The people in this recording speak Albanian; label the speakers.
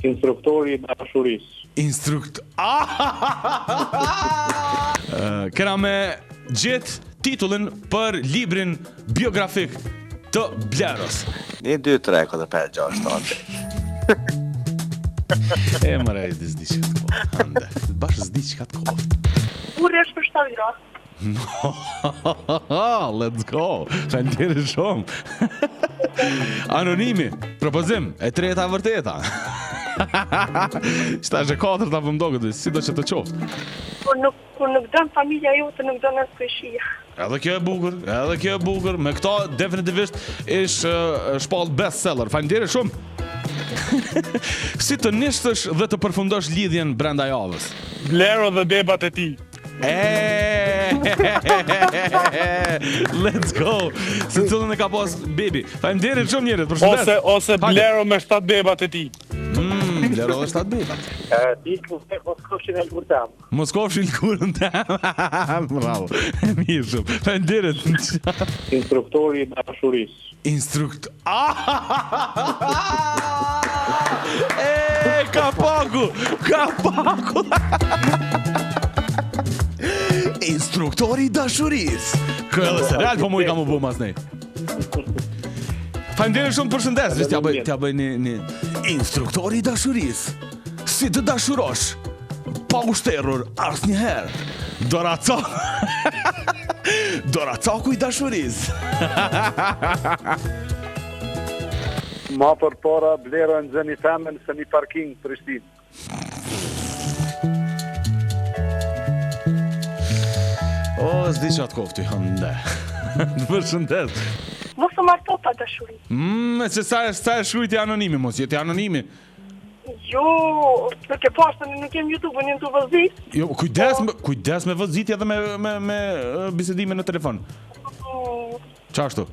Speaker 1: Instruktori i dashurisë.
Speaker 2: Kena me gjetë titullin për librin biografik të Blerës.
Speaker 3: 1, 2, 3, 4, 5, 6, 7.
Speaker 2: E mëre, s'di që të kohë. Hande, bashkë s'di që ka të kohë.
Speaker 4: Kur është për 7 gra?
Speaker 2: Let's go. Faleminderit shumë. Anonimi, propozim, e treta vërteta. Qëta është e katërta për mdogët, si do që të qoftë.
Speaker 4: Kur nuk dënë familja jote, nuk dënë asë këshia.
Speaker 2: Edhe kjo e bukur, me këto definitivisht ish shpallë bestseller. Faleminderit shumë. Si të nishtësh dhe të përfundosh lidhjen brenda javës?
Speaker 1: Blero dhe bebat e tij.
Speaker 2: Let's go. Se cilën e ka pas bebi. Faleminderit shumë njerëz, përshëndet.
Speaker 1: Ose Blero me 7 bebat e tij.
Speaker 2: Blero dhe 7 bebat.
Speaker 1: Ti mos kofshin e lkurtam.
Speaker 2: Mos kofshin lkurën të bravo. Mirë shumë. Faleminderit.
Speaker 1: Instruktori i dashurisë.
Speaker 2: Kapaku. Instruktori i dashurisë. Kjo edhe serial po mu i kam u bu mas nej. Faleminderit shumë përshëndes. T'ja bëj një instruktori i dashurisë. Si të dashurosh pa ushterur asnjëherë. Doracaku i dashurisë.
Speaker 1: Ma për para Blero e nxëni femën se një parking Prishtinë.
Speaker 2: O, s'di që atë kofti, hënde. Përshëndet.
Speaker 4: Mos të marto pa dashuri.
Speaker 2: Se sa e shkrujti anonimi, mos jeti anonimi.
Speaker 4: Jo, nuk e pashtë, nuk jem YouTube, një të vëzit.
Speaker 2: Jo, kujdes me vëzitja dhe me bisedime në telefon. Qashtu?